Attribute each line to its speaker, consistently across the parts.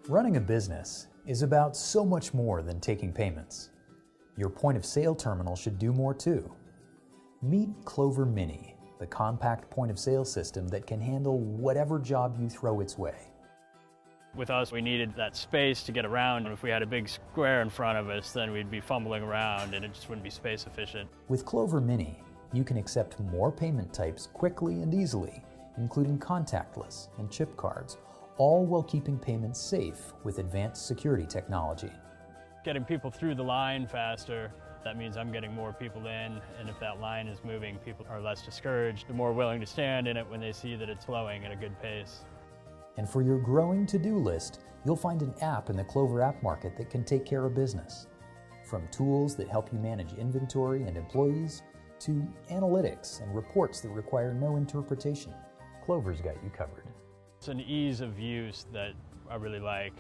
Speaker 1: Running a business is about so much more than taking payments. Your point of sale terminal should do more too. Meet Clover Mini, the compact point of sale system that can handle whatever job you throw its way.
Speaker 2: With us, we needed that space to get around, and if we had a big square in front of us, then we'd be fumbling around and it just wouldn't be space efficient.
Speaker 1: With Clover Mini, you can accept more payment types quickly and easily, including contactless and chip cards, all while keeping payments safe with advanced security technology.
Speaker 2: Getting people through the line faster, that means I'm getting more people in, and if that line is moving, people are less discouraged. They're more willing to stand in it when they see that it's flowing at a good pace.
Speaker 1: And for your growing to-do list, you'll find an app in the Clover app market that can take care of business. From tools that help you manage inventory and employees, to analytics and reports that require no interpretation, Clover's got you covered.
Speaker 2: It's an ease of use that I really like.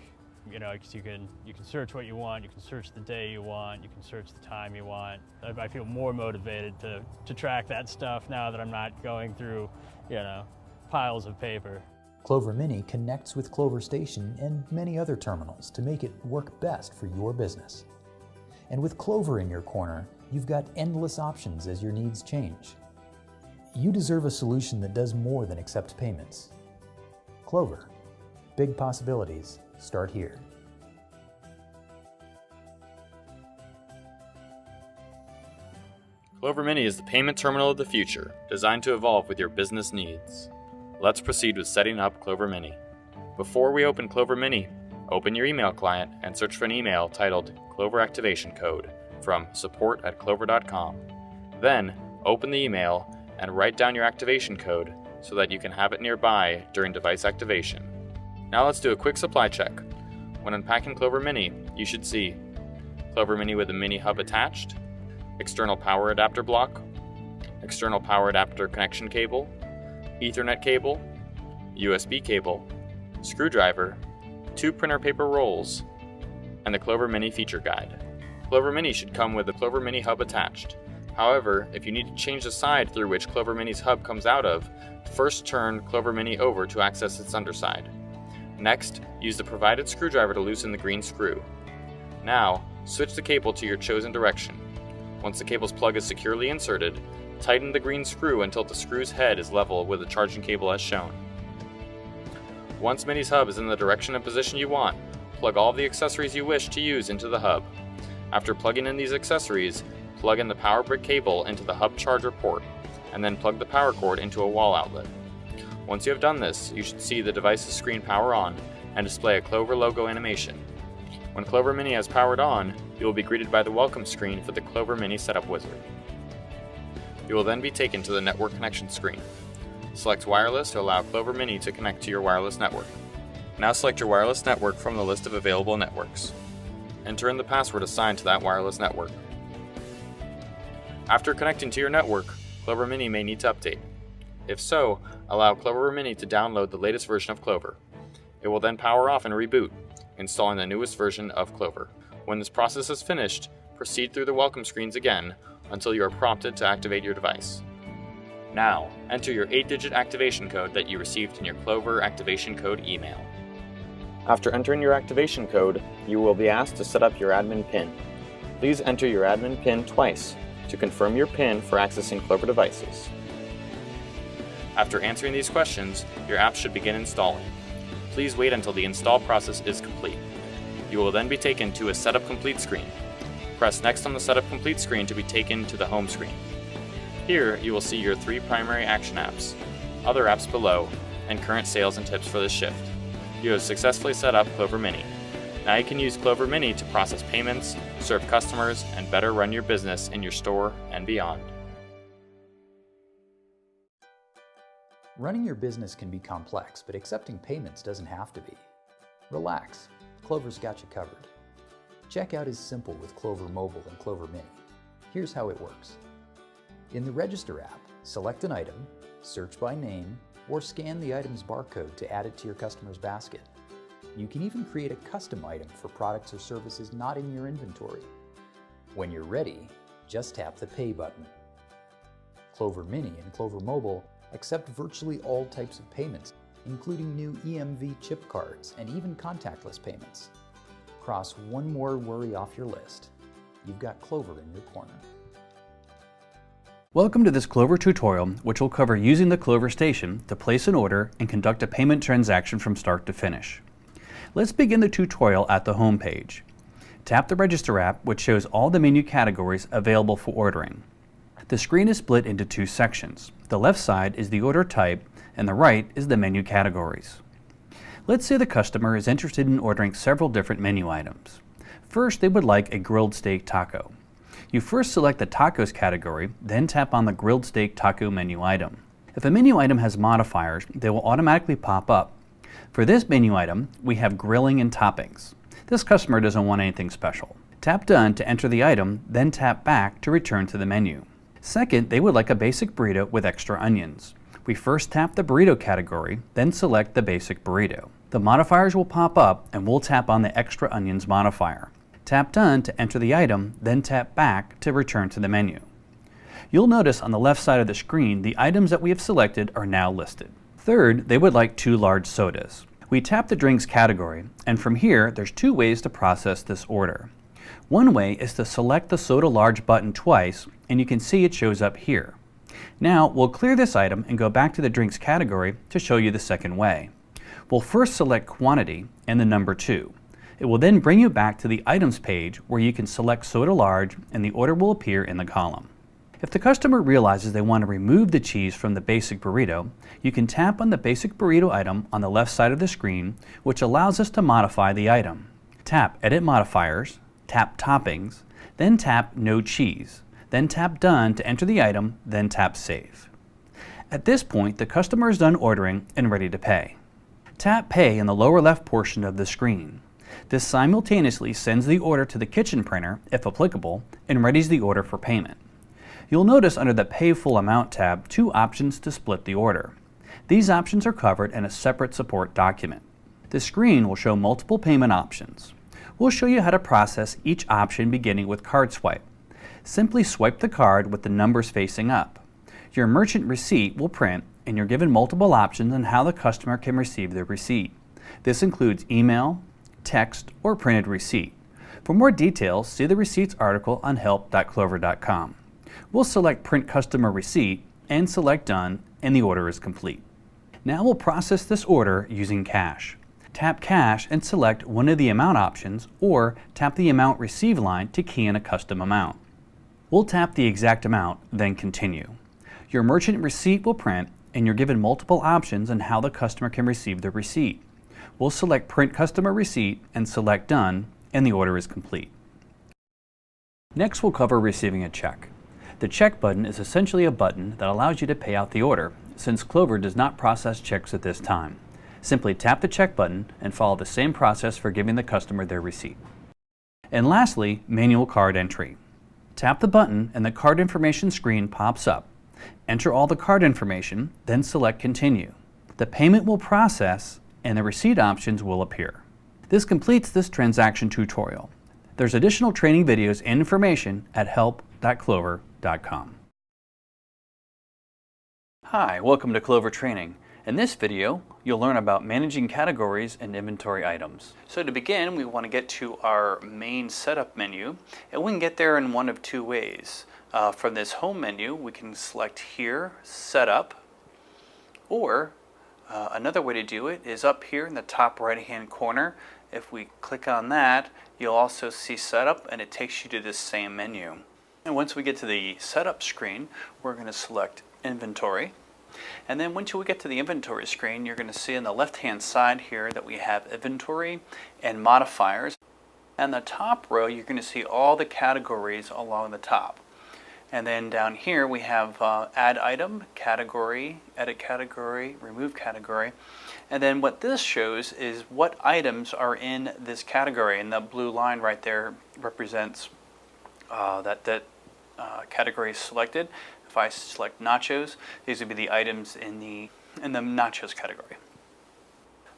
Speaker 2: You know, because you can search what you want, you can search the day you want, you can search the time you want. I feel more motivated to track that stuff now that I'm not going through, piles of paper.
Speaker 1: Clover Mini connects with Clover Station and many other terminals to make it work best for your business. And with Clover in your corner, you've got endless options as your needs change. You deserve a solution that does more than accept payments. Clover. Big possibilities start here.
Speaker 3: Clover Mini is the payment terminal of the future, designed to evolve with your business needs. Let's proceed with setting up Clover Mini. Before we open Clover Mini, open your email client and search for an email titled Clover Activation Code from support@clover.com. Then, open the email and write down your activation code so that you can have it nearby during device activation. Now let's do a quick supply check. When unpacking Clover Mini, you should see Clover Mini with a mini hub attached, external power adapter block, external power adapter connection cable, Ethernet cable, USB cable, screwdriver, 2 printer paper rolls, and the Clover Mini feature guide. Clover Mini should come with the Clover Mini hub attached. However, if you need to change the side through which Clover Mini's hub comes out of, first turn Clover Mini over to access its underside. Next, use the provided screwdriver to loosen the green screw. Now, switch the cable to your chosen direction. Once the cable's plug is securely inserted, tighten the green screw until the screw's head is level with the charging cable as shown. Once Mini's hub is in the direction and position you want, plug all the accessories you wish to use into the hub. After plugging in these accessories, plug in the power brick cable into the hub charger port, and then plug the power cord into a wall outlet. Once you have done this, you should see the device's screen power on and display a Clover logo animation. When Clover Mini has powered on, you will be greeted by the welcome screen for the Clover Mini Setup Wizard. You will then be taken to the network connection screen. Select Wireless to allow Clover Mini to connect to your wireless network. Now select your wireless network from the list of available networks. Enter in the password assigned to that wireless network. After connecting to your network, Clover Mini may need to update. If so, allow Clover Mini to download the latest version of Clover. It will then power off and reboot, installing the newest version of Clover. When this process is finished, proceed through the welcome screens again until you are prompted to activate your device. Now, enter your 8-digit activation code that you received in your Clover activation code email. After entering your activation code, you will be asked to set up your admin PIN. Please enter your admin PIN twice to confirm your PIN for accessing Clover devices. After answering these questions, your app should begin installing. Please wait until the install process is complete. You will then be taken to a Setup Complete screen. Press Next on the Setup Complete screen to be taken to the home screen. Here, you will see your 3 primary action apps, other apps below, and current sales and tips for this shift. You have successfully set up Clover Mini. Now you can use Clover Mini to process payments, serve customers, and better run your business in your store and beyond.
Speaker 1: Running your business can be complex, but accepting payments doesn't have to be. Relax, Clover's got you covered. Checkout is simple with Clover Mobile and Clover Mini. Here's how it works. In the Register app, select an item, search by name, or scan the item's barcode to add it to your customer's basket. You can even create a custom item for products or services not in your inventory. When you're ready, just tap the Pay button. Clover Mini and Clover Mobile accept virtually all types of payments, including new EMV chip cards and even contactless payments. Cross one more worry off your list. You've got Clover in your corner.
Speaker 4: Welcome to this Clover tutorial, which will cover using the Clover station to place an order and conduct a payment transaction from start to finish. Let's begin the tutorial at the home page. Tap the Register app, which shows all the menu categories available for ordering. The screen is split into two sections. The left side is the order type, and the right is the menu categories. Let's say the customer is interested in ordering several different menu items. First, they would like a grilled steak taco. You first select the tacos category, then tap on the grilled steak taco menu item. If a menu item has modifiers, they will automatically pop up. For this menu item, we have grilling and toppings. This customer doesn't want anything special. Tap Done to enter the item, then tap Back to return to the menu. Second, they would like a basic burrito with extra onions. We first tap the burrito category, then select the basic burrito. The modifiers will pop up and we'll tap on the extra onions modifier. Tap Done to enter the item, then tap Back to return to the menu. You'll notice on the left side of the screen the items that we have selected are now listed. Third, they would like 2 large sodas. We tap the drinks category, and from here there's 2 ways to process this order. One way is to select the Soda Large button twice, and you can see it shows up here. Now we'll clear this item and go back to the drinks category to show you the second way. We'll first select quantity and the number 2. It will then bring you back to the items page where you can select Soda Large and the order will appear in the column. If the customer realizes they want to remove the cheese from the basic burrito, you can tap on the basic burrito item on the left side of the screen, which allows us to modify the item. Tap Edit Modifiers, tap Toppings, then tap No Cheese, then tap Done to enter the item, then tap Save. At this point, the customer is done ordering and ready to pay. Tap Pay in the lower left portion of the screen. This simultaneously sends the order to the kitchen printer, if applicable, and readies the order for payment. You'll notice under the Pay Full Amount tab 2 options to split the order. These options are covered in a separate support document. The screen will show multiple payment options. We'll show you how to process each option beginning with card swipe. Simply swipe the card with the numbers facing up. Your merchant receipt will print and you're given multiple options on how the customer can receive their receipt. This includes email, text, or printed receipt. For more details, see the receipts article on help.clover.com. We'll select Print Customer Receipt and select Done, and the order is complete. Now we'll process this order using cash. Tap Cash and select one of the amount options, or tap the Amount Received line to key in a custom amount. We'll tap the exact amount, then Continue. Your merchant receipt will print, and you're given multiple options on how the customer can receive the receipt. We'll select Print Customer Receipt and select Done, and the order is complete. Next we'll cover receiving a check. The check button is essentially a button that allows you to pay out the order, since Clover does not process checks at this time. Simply tap the check button and follow the same process for giving the customer their receipt. And lastly, manual card entry. Tap the button and the card information screen pops up. Enter all the card information, then select Continue. The payment will process and the receipt options will appear. This completes this transaction tutorial. There's additional training videos and information at help.clover.com. Hi, welcome to Clover Training. In this video, you'll learn about managing categories and inventory items. So to begin, we want to get to our main setup menu, and we can get there in one of 2 ways. From this home menu, we can select here, Setup, or another way to do it is up here in the top right-hand corner. If we click on that, you'll also see Setup, and it takes you to this same menu. And once we get to the setup screen, we're going to select Inventory. And then once we get to the inventory screen, you're going to see on the left-hand side here that we have Inventory and Modifiers. And the top row, you're going to see all the categories along the top. And then down here we have Add Item, Category, Edit Category, Remove Category. And then what this shows is what items are in this category. And the blue line right there represents that category is selected. If I select nachos, these would be the items in the nachos category.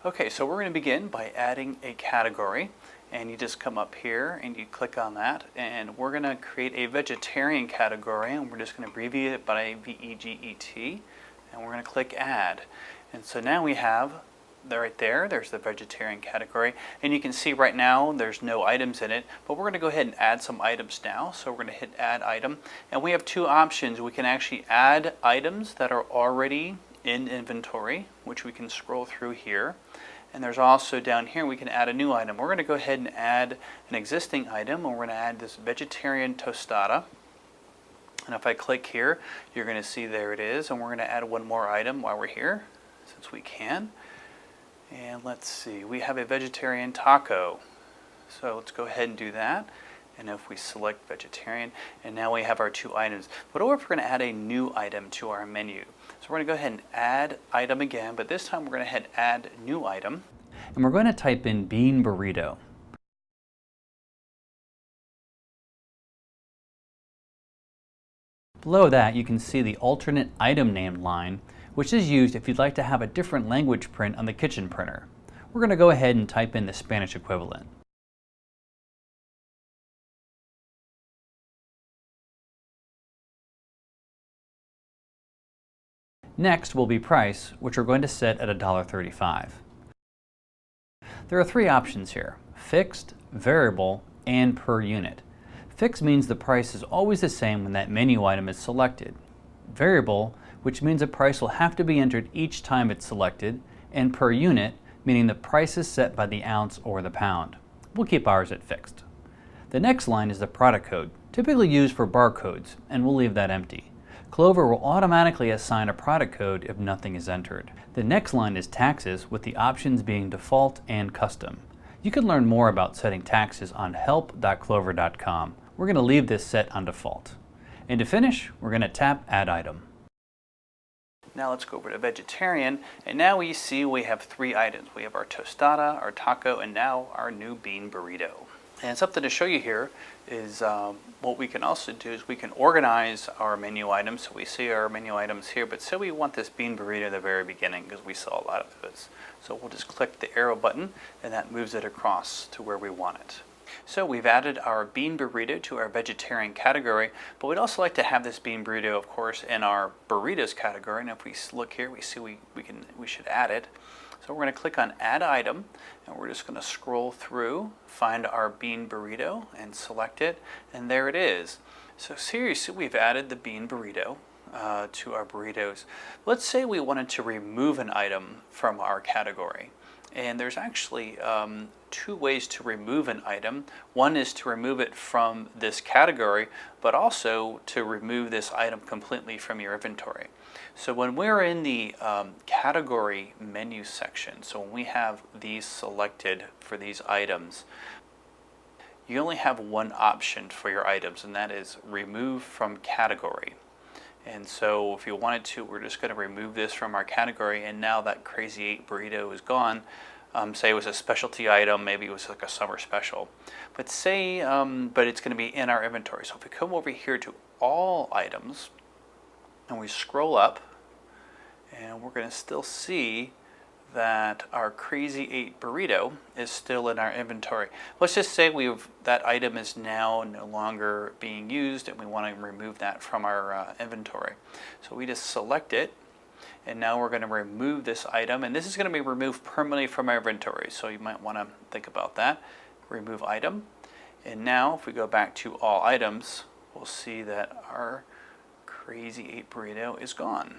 Speaker 4: Okay, so we're going to begin by adding a category, and you just come up here and you click on that, and we're going to create a vegetarian category, and we're just going to abbreviate it by VEGET, and we're going to click Add. And so now we have right there's the vegetarian category, and you can see right now there's no items in it, but we're going to go ahead and add some items now. So we're going to hit add item, and we have two options. We can actually add items that are already in inventory, which we can scroll through here, and there's also down here we can add a new item. We're going to go ahead and add an existing item, and we're going to add this vegetarian tostada. And if I click here, you're going to see there it is, and we're going to add one more item while we're here, since we can. And let's see, we have a vegetarian taco. So let's go ahead and do that. And if we select vegetarian, and now we have our two items. But what if we're going to add a new item to our menu? So we're going to go ahead and add item again, but this time we're going to hit add new item. And we're going to type in bean burrito. Below that, you can see the alternate item name line, which is used if you'd like to have a different language print on the kitchen printer. We're going to go ahead and type in the Spanish equivalent. Next will be price, which we're going to set at $1.35. There are three options here: fixed, variable, and per unit. Fixed means the price is always the same when that menu item is selected. Variable, which means the price will have to be entered each time it's selected, and per unit, meaning the price is set by the ounce or the pound. We'll keep ours at fixed. The next line is the product code, typically used for barcodes, and we'll leave that empty. Clover will automatically assign a product code if nothing is entered. The next line is taxes, with the options being default and custom. You can learn more about setting taxes on help.clover.com. We're going to leave this set on default. And to finish, we're going to tap Add Item. Now let's go over to vegetarian, and now we see we have three items. We have our tostada, our taco, and now our new bean burrito. And something to show you here is what we can also do is we can organize our menu items. So we see our menu items here, but say we want this bean burrito at the very beginning because we saw a lot of those. So we'll just click the arrow button, and that moves it across to where we want it. So we've added our bean burrito to our vegetarian category, but we'd also like to have this bean burrito, of course, in our burritos category. And if we look here, we see we should add it. So we're going to click on Add Item, and we're just going to scroll through, find our bean burrito, and select it, and there it is. So seriously, we've added the bean burrito to our burritos. Let's say we wanted to remove an item from our category. And there's actually two ways to remove an item. One is to remove it from this category, but also to remove this item completely from your inventory. So when we're in the category menu section, so when we have these selected for these items, you only have one option for your items, and that is remove from category. And so if you wanted to, we're just going to remove this from our category, and now that Crazy 8 burrito is gone. Say it was a specialty item, maybe it was like a summer special. But say, but it's going to be in our inventory. So if we come over here to all items, and we scroll up, and we're going to still see that our Crazy 8 burrito is still in our inventory. Let's just say that item is now no longer being used, and we want to remove that from our inventory. So we just select it, and now we're going to remove this item, and this is going to be removed permanently from our inventory, so you might want to think about that. Remove item, and now if we go back to all items, we'll see that our Crazy 8 burrito is gone.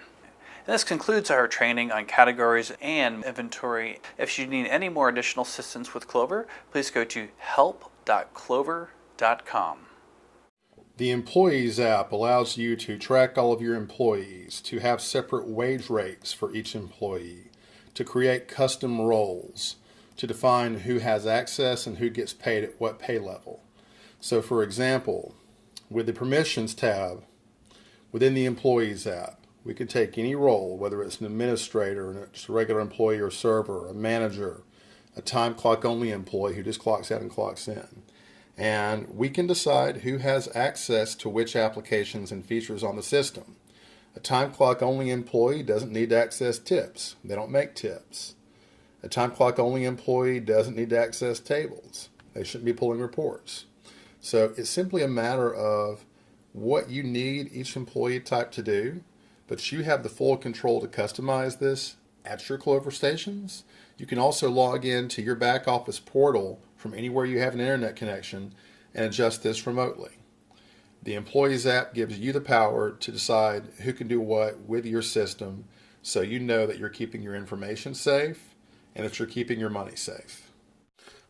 Speaker 4: And this concludes our training on categories and inventory. If you need any more additional assistance with Clover, please go to help.clover.com.
Speaker 5: The Employees app allows you to track all of your employees, to have separate wage rates for each employee, to create custom roles, to define who has access and who gets paid at what pay level. So for example, with the Permissions tab within the Employees app, we can take any role, whether it's an administrator, just a regular employee or server, a manager, a time clock only employee who just clocks out and clocks in. And we can decide who has access to which applications and features on the system. A time clock only employee doesn't need to access tips. They don't make tips. A time clock only employee doesn't need to access tables. They shouldn't be pulling reports. So it's simply a matter of what you need each employee type to do, but you have the full control to customize this at your Clover stations. You can also log in to your back office portal from anywhere you have an internet connection and adjust this remotely. The Employees app gives you the power to decide who can do what with your system, so you know that you're keeping your information safe and that you're keeping your money safe.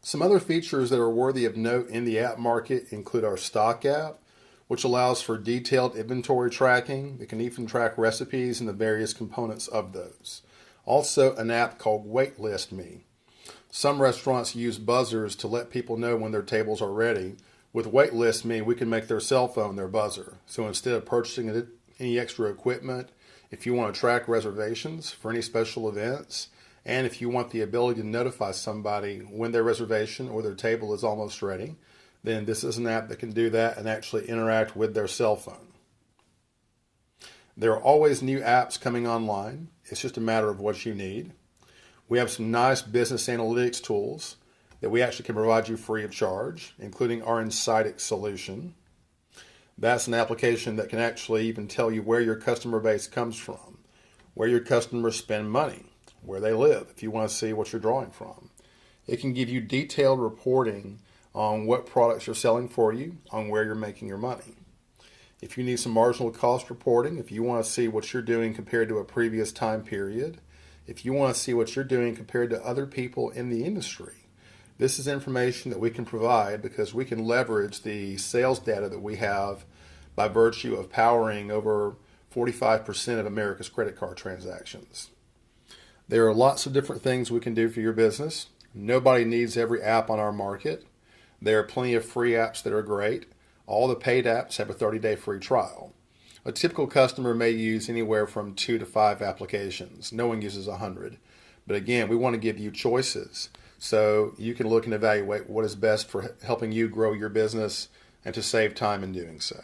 Speaker 5: Some other features that are worthy of note in the app market include our Stock app, which allows for detailed inventory tracking. It can even track recipes and the various components of those. Also, an app called Waitlist Me. Some restaurants use buzzers to let people know when their tables are ready. With Waitlist Me, we can make their cell phone their buzzer. So instead of purchasing any extra equipment, if you want to track reservations for any special events, and if you want the ability to notify somebody when their reservation or their table is almost ready, then this is an app that can do that and actually interact with their cell phone. There are always new apps coming online. It's just a matter of what you need. We have some nice business analytics tools that we actually can provide you free of charge, including our Insightics solution. That's an application that can actually even tell you where your customer base comes from, where your customers spend money, where they live, if you want to see what you're drawing from. It can give you detailed reporting on what products are selling for you, on where you're making your money. If you need some marginal cost reporting, if you want to see what you're doing compared to a previous time period, if you want to see what you're doing compared to other people in the industry, this is information that we can provide because we can leverage the sales data that we have by virtue of powering over 45% of America's credit card transactions. There are lots of different things we can do for your business. Nobody needs every app on our market. There are plenty of free apps that are great. All the paid apps have a 30-day free trial. A typical customer may use anywhere from 2 to 5 applications. No one uses 100. But again, we want to give you choices so you can look and evaluate what is best for helping you grow your business and to save time in doing so.